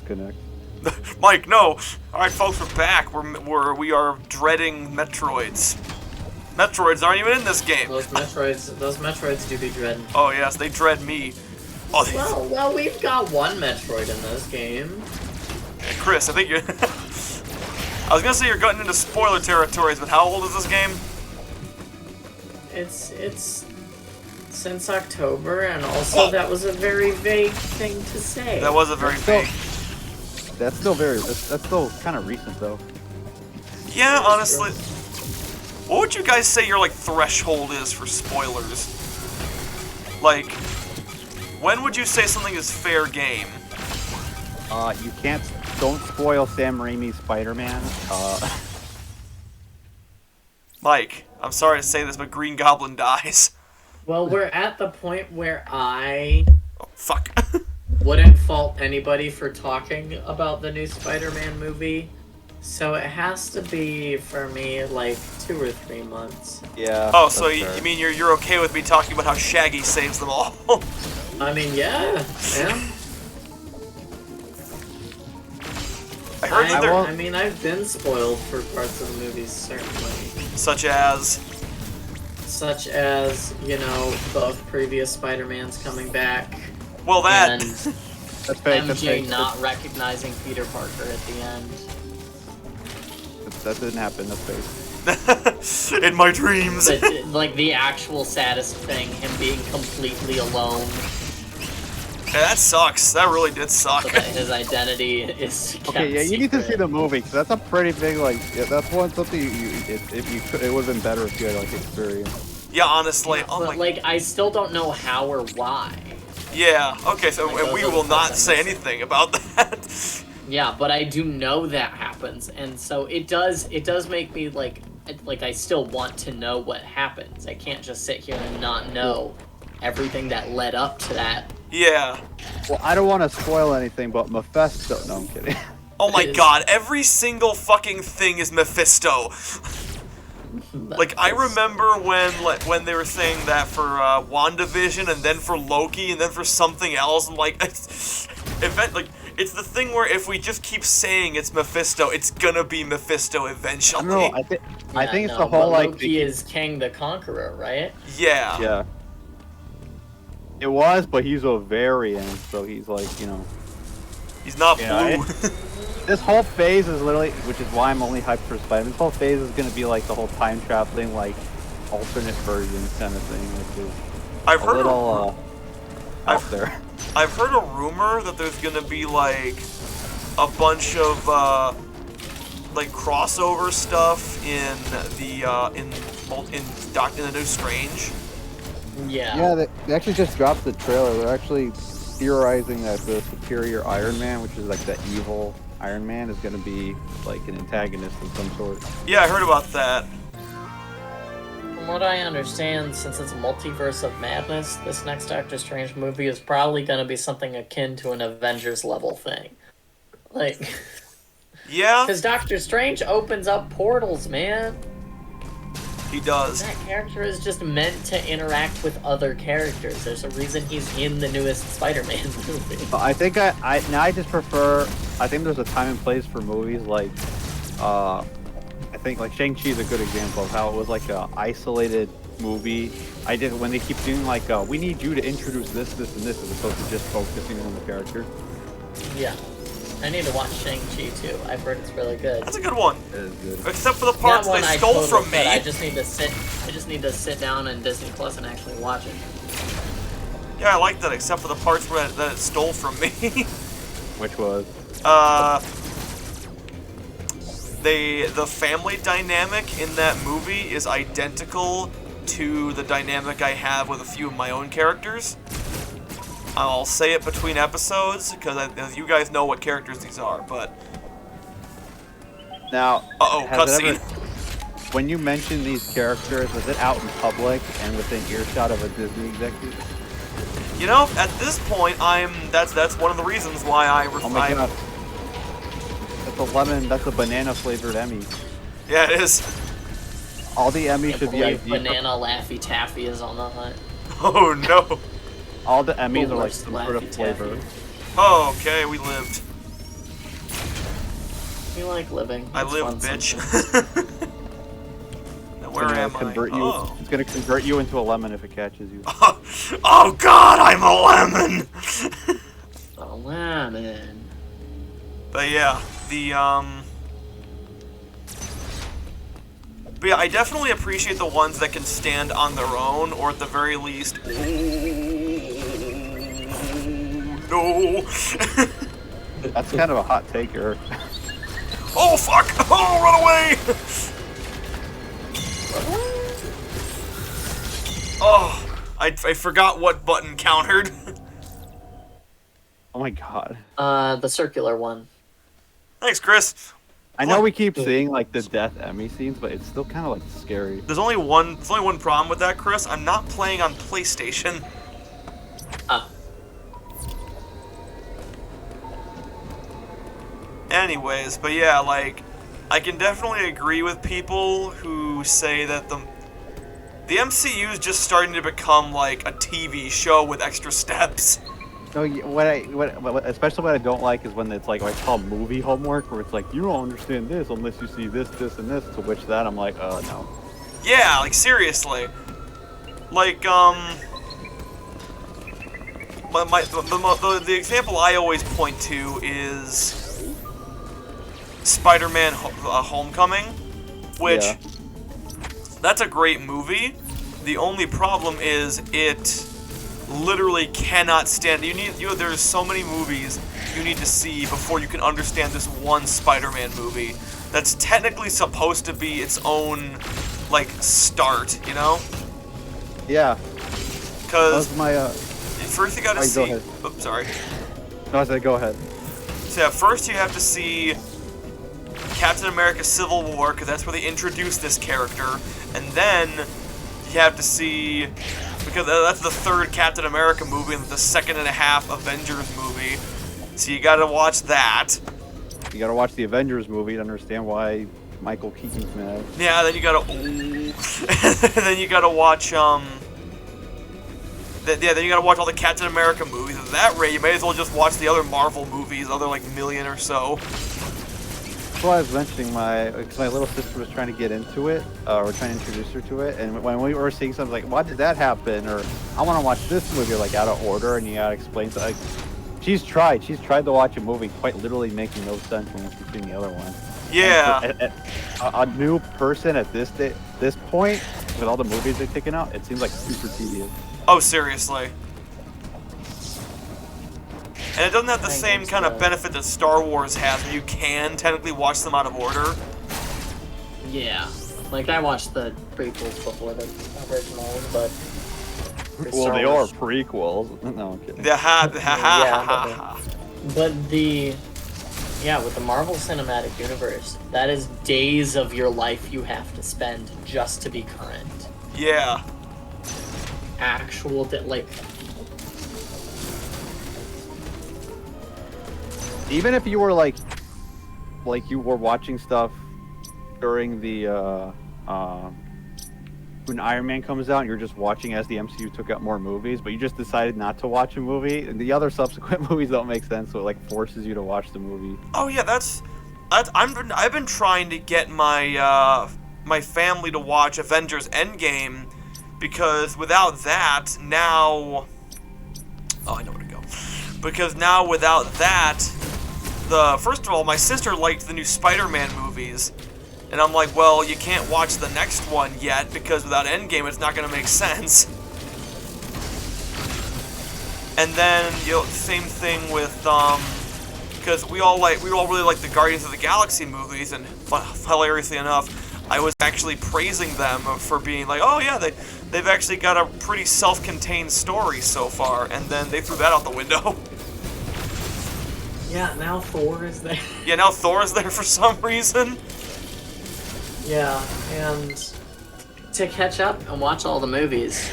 disconnect. Mike, no. All right, folks, we're back. We are dreading Metroids. Metroids aren't even in this game. Those Metroids do be dreading. Oh yes, they dread me. Oh, Well, we've got one Metroid in this game. Hey, Chris, I think you're. I was gonna say you're getting into spoiler territories, but how old is this game? It's since October, and also that was a very vague thing to say. That was a very vague. That's still kind of recent though. Yeah, honestly. What would you guys say your like threshold is for spoilers? Like, when would you say something is fair game? Don't spoil Sam Raimi's Spider-Man. Mike, I'm sorry to say this, but Green Goblin dies. Well, we're at the point where I Oh, fuck. wouldn't fault anybody for talking about the new Spider-Man movie, so it has to be, for me, like 2 or 3 months. Yeah. Oh, so you mean you're okay with me talking about how Shaggy saves them all? I mean, yeah. I heard that there... I mean, I've been spoiled for parts of the movies, certainly. Such as, you know, both previous Spider-Mans coming back. well, that... And That's fake. MJ not recognizing Peter Parker at the end. That didn't happen. That's fake. In my dreams. But, like, the actual saddest thing, him being completely alone. Yeah, that sucks. That really did suck. So that his identity is kept Okay, yeah, you need to see secret. the movie because that's a pretty big that's something it would have been better if you had like experience. Yeah, honestly. Oh But, my... like, I still don't know how or why. Yeah, okay, so Like, we those are will the not parts say I missed. anything about that. Yeah, but I do know that happens, and so it does make me like I still want to know what happens. I can't just sit here and not know everything that led up to that. Yeah. Well, I don't want to spoil anything, but Mephisto. No, I'm kidding. Oh my Is- god, every single fucking thing is Mephisto. Like, I remember when they were saying that for WandaVision, and then for Loki, and then for something else, and like, it's the thing where if we just keep saying it's Mephisto, it's gonna be Mephisto eventually. No, I think it's the whole but like. Loki is Kang the Conqueror, right? Yeah. Yeah. It was, but he's a variant, so he's like, you know. He's not Yeah, blue. This whole phase is literally, which is why I'm only hyped for Spider-Man. This whole phase is gonna be like the whole time traveling, like alternate versions kind of thing, which is I've a heard little out there. I've heard a rumor that there's gonna be like a bunch of like crossover stuff in the New Strange. Yeah. Yeah, they actually just dropped the trailer. They're actually theorizing that the superior Iron Man, which is like the evil Iron Man, is going to be like an antagonist of some sort. Yeah, I heard about that. From what I understand, since it's a multiverse of madness, this next Doctor Strange movie is probably going to be something akin to an Avengers level thing. Like, Yeah, because Doctor Strange opens up portals, man. he does. That character is just meant to interact with other characters. There's a reason he's in the newest Spider-Man movie. But I think I just prefer. I think there's a time and place for movies like, I think like Shang-Chi is a good example of how it was like a isolated movie. I did when they keep doing like, we need you to introduce this, this, and this, as opposed to just focusing on the character. Yeah. I need to watch Shang-Chi too. I've heard it's really good. That's a good one. It is good. Except for the parts they stole from me. I just need to sit down on Disney Plus and actually watch it. Yeah, I like that, except for the parts that it stole from me. Which was the family dynamic in that movie is identical to the dynamic I have with a few of my own characters. I'll say it between episodes, because you guys know what characters these are, but... now. Uh-oh, has it cutscene. ever- When you mention these characters, was it out in public and within earshot of a Disney executive? You know, at this point, that's one of the reasons why Oh my god. That's a banana flavored Emmy. Yeah, it is. All the Emmys I should be believe ID. Banana Laffy Taffy is on the hunt. Oh, no. All the Emmys Who are like loves some sort of Laffy flavor. Taffy? Oh, okay, we lived. You like living. I It's live, fun bitch. sometimes. Now, where am I? Oh. It's gonna convert you into a lemon if it catches you. Oh God, I'm a lemon. A lemon. But yeah, But yeah, I definitely appreciate the ones that can stand on their own, or at the very least. No. That's kind of a hot take, Eric. Oh fuck! Oh, run away! Oh, I forgot what button countered. Oh my god. The circular one. Thanks, Chris. I know we keep seeing like the death Emmy scenes, but it's still kind of like scary. There's only one problem with that, Chris. I'm not playing on PlayStation. Anyways, but yeah, like, I can definitely agree with people who say that the MCU is just starting to become like a TV show with extra steps. No, especially what I don't like is when it's like what I call movie homework, where it's like you don't understand this unless you see this, this, and this. To which that I'm like, no. Yeah, like seriously. Like the example I always point to is SpiderMan Homecoming, which that's a great movie. The only problem is it literally cannot stand. There's so many movies you need to see before you can understand this one Spider-Man movie that's technically supposed to be its own like start, you know? Yeah. Because my first you gotta see. Oops, sorry. No, I said go ahead. So yeah, first you have to see Captain America: Civil War, because that's where they introduce this character, and then you have to see, because that's the third Captain America movie and the second and a half Avengers movie. So you gotta watch that. You gotta watch the Avengers movie to understand why Michael Keaton's mad. Yeah, then you gotta then you gotta watch then you gotta watch all the Captain America movies. At that rate, you may as well just watch the other Marvel movies, other like million or so. That's why I was mentioning because my little sister was trying to get into it, or trying to introduce her to it, and when we were seeing something like, why did that happen? Or I want to watch this movie, like out of order, and you gotta explain to like, she's tried to watch a movie quite literally making no sense when it's between the other one. Yeah. A new person at this point, with all the movies they're taking out, it seems like super tedious. Oh, seriously. And it doesn't have the same kind of benefit that Star Wars has, where you can technically watch them out of order. Yeah. Like, I watched the prequels before the originals, but... Well, they are prequels. No, I'm kidding. But with the Marvel Cinematic Universe, that is days of your life you have to spend just to be current. Yeah. Even if you were like you were watching stuff during the when Iron Man comes out, and you're just watching as the MCU took out more movies, but you just decided not to watch a movie, and the other subsequent movies don't make sense, so it like forces you to watch the movie. Oh yeah, I've been trying to get my my family to watch Avengers Endgame, because without that, now... Oh, I know where to go. Because now without that, first of all, my sister liked the new Spider-Man movies, and I'm like, well, you can't watch the next one yet, because without Endgame, it's not going to make sense. And then, same thing with, because we all really like the Guardians of the Galaxy movies, and hilariously enough, I was actually praising them for being like, oh yeah, they've actually got a pretty self-contained story so far, and then they threw that out the window. Yeah, now Thor is there. Yeah, now Thor is there for some reason. Yeah, and to catch up and watch all the movies,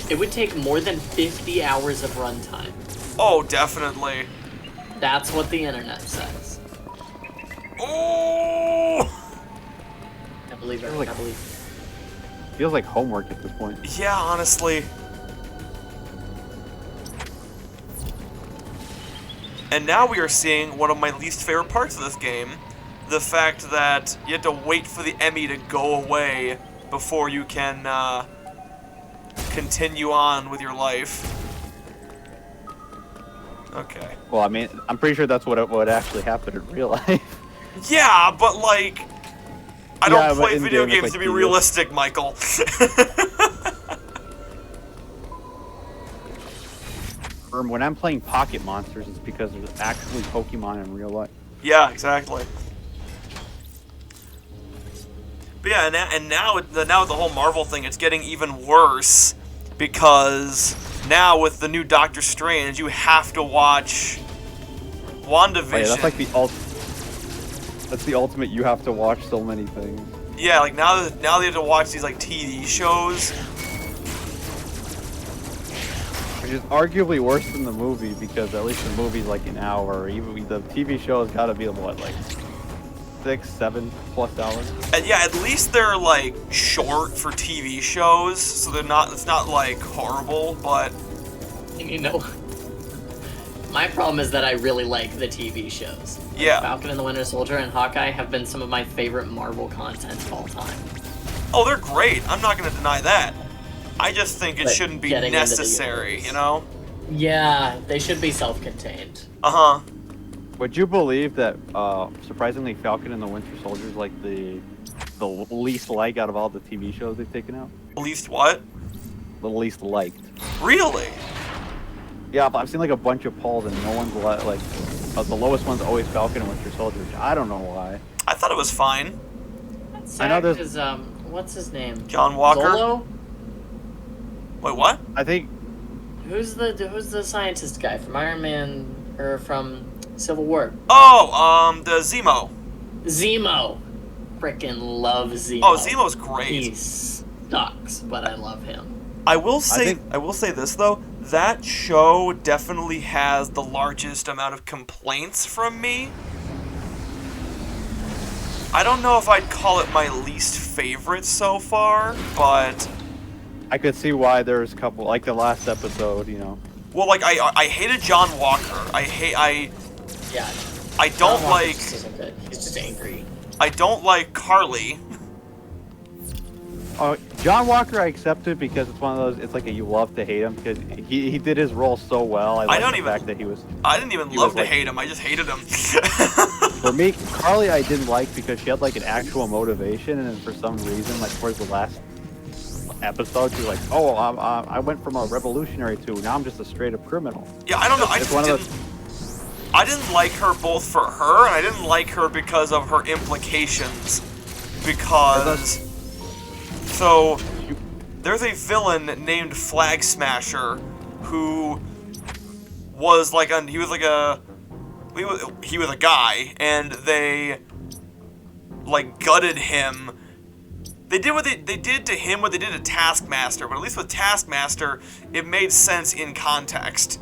it would take more than 50 hours of runtime. Oh, definitely. That's what the internet says. Oh! I believe it. I believe it. Feels like homework at this point. Yeah, honestly. And now we are seeing one of my least favorite parts of this game. The fact that you have to wait for the Emmy to go away before you can continue on with your life. Okay. Well, I mean, I'm pretty sure that's what would actually happen in real life. Yeah, but like, I don't play in video game, games it's to like be realistic, Michael. When I'm playing Pocket Monsters, it's because there's actually Pokemon in real life. Yeah, exactly. But yeah, and now with the whole Marvel thing, it's getting even worse because now with the new Doctor Strange, you have to watch WandaVision. Oh, yeah, that's like that's the ultimate. You have to watch so many things. Yeah, like now they have to watch these like TV shows. Which is arguably worse than the movie because at least the movie's like an hour. Even the TV show has got to be what, like 6-7+ hours. And yeah, at least they're like short for TV shows, so they're not. It's not like horrible, but You know, my problem is that I really like the TV shows. yeah. Falcon and the Winter Soldier and Hawkeye have been some of my favorite Marvel content of all time. Oh, they're great. I'm not gonna deny that. I just think it But shouldn't be getting into the necessary, universe. you know? Yeah, they should be self-contained. Uh-huh. Would you believe that surprisingly Falcon and the Winter Soldier is like the least liked out of all the TV shows they've taken out? At least what? The least liked. Really? Yeah, but I've seen like a bunch of polls and no one's like the lowest one's always Falcon and Winter Soldier. I don't know why. I thought it was fine. That's I know there's- is, what's his name? John Walker? Zolo? Wait, what? I think Who's the scientist guy from Iron Man or from Civil War? Oh, the Zemo. Zemo. Frickin' love Zemo. Oh, Zemo's He great. sucks, but I love him. I will say think- this though. That show definitely has the largest amount of complaints from me. I don't know if I'd call it my least favorite so far, but I could see why there's a couple, like the last episode, you know. well, like I hated John Walker. I Yeah. don't John Walker like just isn't good. He's just angry. I don't like Carly. Oh, John Walker I accepted because it's one of those, it's like you love to hate him because he did his role so well. I like don't the even- fact that he was, I didn't even He love was to like- hate him. I just hated him. for me, Carly I didn't like because she had like an actual motivation and then for some reason, like towards the last episode, she was like, oh, I went from a revolutionary to now I'm just a straight up criminal. Yeah, I don't know. I It's just one of didn't. I didn't like her both for her, and I didn't like her because of her implications. Because so there's a villain named Flag Smasher who was like he was a guy, and they like gutted him. They did to him what they did to Taskmaster, but at least with Taskmaster, it made sense in context.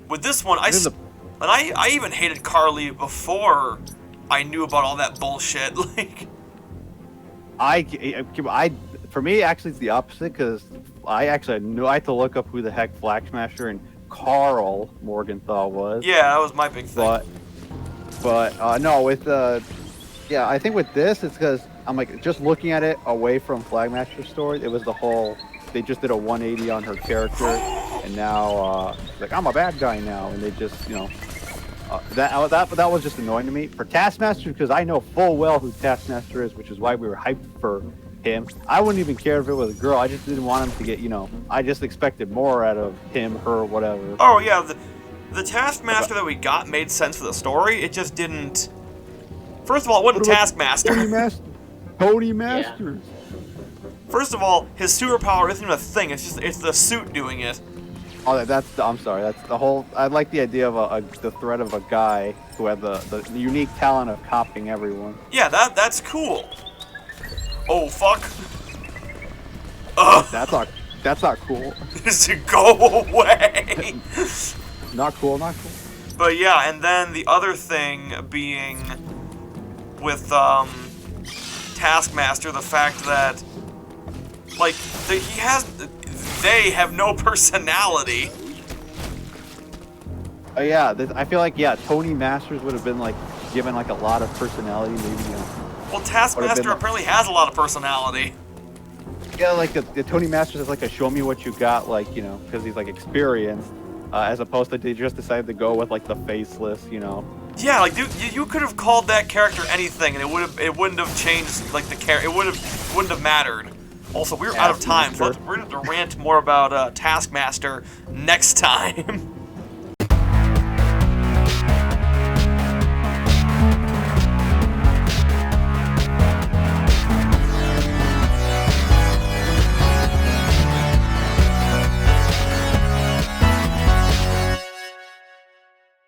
With this one, I even hated Carly before I knew about all that bullshit. Like, for me, actually, it's the opposite because I had to look up who the heck Flag Smasher and Carl Morgenthau was. yeah, that was my big thing. But no, yeah, I think with this, it's because I'm like just looking at it away from Flagmaster's story. It was the whole they just did a 180 on her character, and now like I'm a bad guy now, and they just that was just annoying to me. For Taskmaster, because I know full well who Taskmaster is, which is why we were hyped for him. I wouldn't even care if it was a girl. I just didn't want him to get, I just expected more out of him, her, whatever. Oh yeah, the Taskmaster that we got made sense for the story. It just didn't. First of all, it wasn't Taskmaster. Tony Masters. First of all, his superpower isn't even a thing. It's the suit doing it. Oh, I'm sorry. That's the whole. I like the idea of the threat of a guy who had the unique talent of copying everyone. Yeah, that's cool. Oh fuck. Ugh. That's not cool. Just go away. Not cool. Not cool. But yeah, and then the other thing being with Taskmaster, the fact that like they have no personality. Yeah, I feel like Tony Masters would have been like given like a lot of personality, maybe. Well, Taskmaster like- apparently has a lot of personality. Yeah, like the Tony Masters is like a show me what you got, like because he's like experienced, as opposed to they just decided to go with like the faceless, Yeah, like dude, you could have called that character anything, and it wouldn't have changed like the character. It wouldn't have mattered. Also, we're out of time, so we're gonna have to rant more about Taskmaster next time.